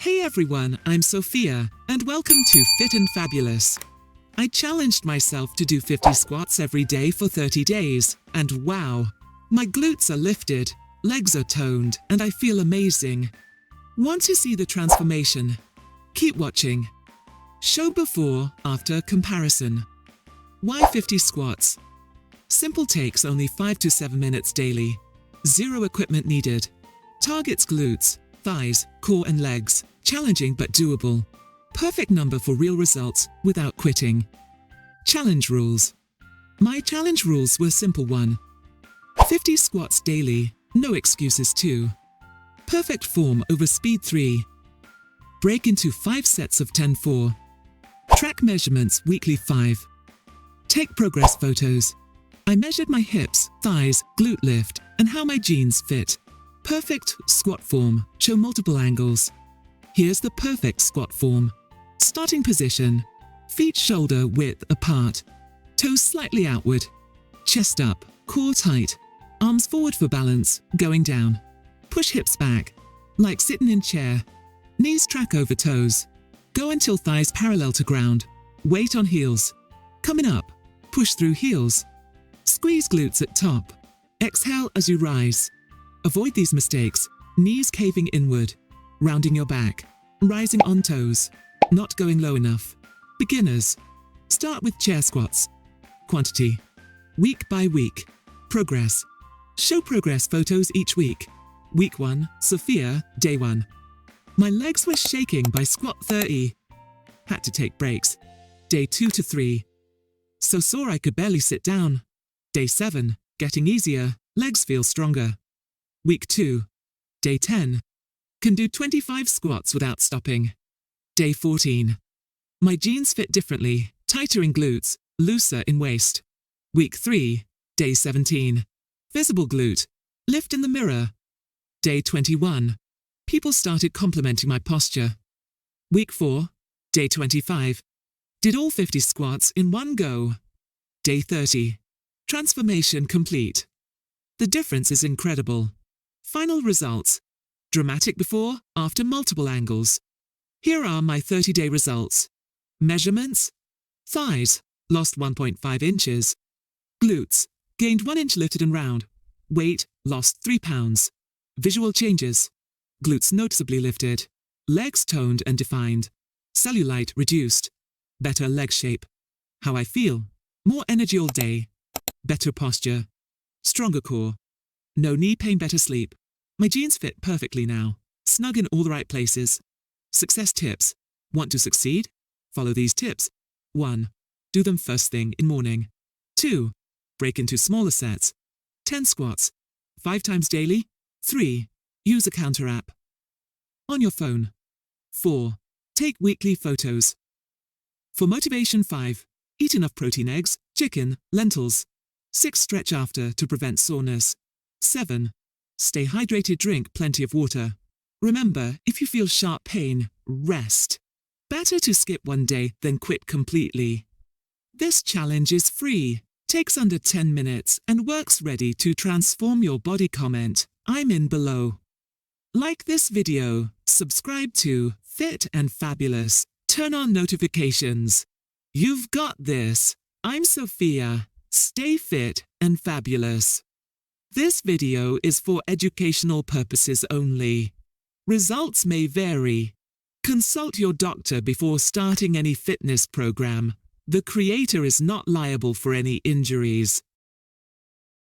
Hey everyone, I'm Sophia, and welcome to Fit and Fabulous. I challenged myself to do 50 squats every day for 30 days, and wow, my glutes are lifted, legs are toned, and I feel amazing. Want to see the transformation? Keep watching. Show before, after comparison. Why 50 squats? Simple, takes only 5 to 7 minutes daily. Zero equipment needed. Targets glutes, thighs, core and legs. Challenging but doable. Perfect number for real results without quitting. Challenge rules. My challenge rules were simple: 1. 50 squats daily, no excuses. 2. Perfect form over speed. 3. Break into 5 sets of 10. 4. Track measurements weekly. 5. Take progress photos. I measured my hips, thighs, glute lift, and how my jeans fit. Perfect squat form. Show multiple angles. Here's the perfect squat form. Starting position. Feet shoulder width apart. Toes slightly outward. Chest up, core tight. Arms forward for balance, going down. Push hips back, like sitting in chair. Knees track over toes. Go until thighs parallel to ground. Weight on heels. Coming up, push through heels. Squeeze glutes at top. Exhale as you rise. Avoid these mistakes. Knees caving inward. Rounding your back. Rising on toes. Not going low enough. Beginners. Start with chair squats. Quantity. Week by week. Progress. Show progress photos each week. Week 1, Sophia, day 1. My legs were shaking by squat 30. Had to take breaks. Day 2 to 3. So sore I could barely sit down. Day 7, getting easier, legs feel stronger. Week 2, day 10. Can do 25 squats without stopping. Day 14. My jeans fit differently, tighter in glutes, looser in waist. Week 3, day 17. Visible glute, lift in the mirror. Day 21. People started complimenting my posture. Week 4, day 25. Did all 50 squats in one go. Day 30. Transformation complete. The difference is incredible. Final results. Dramatic before, after multiple angles. Here are my 30-day results. Measurements. Thighs, lost 1.5 inches. Glutes, gained 1 inch lifted and round. Weight, lost 3 pounds. Visual changes. Glutes noticeably lifted. Legs toned and defined. Cellulite reduced. Better leg shape. How I feel. More energy all day. Better posture. Stronger core. No knee pain, better sleep. My jeans fit perfectly now. Snug in all the right places. Success tips. Want to succeed? Follow these tips. 1. Do them first thing in morning. 2. Break into smaller sets. 10 squats. 5 times daily. 3. Use a counter app. On your phone. 4. Take weekly photos. For motivation. 5. Eat enough protein: eggs, chicken, lentils. 6. Stretch after to prevent soreness. 7. Stay hydrated, drink plenty of water. Remember, if you feel sharp pain, rest. Better to skip one day than quit completely. This challenge is free, takes under 10 minutes, and works ready to transform your body. Comment, I'm in below. Like this video, subscribe to Fit and Fabulous, turn on notifications. You've got this. I'm Sophia. Stay fit and fabulous. This video is for educational purposes only. Results may vary. Consult your doctor before starting any fitness program. The creator is not liable for any injuries.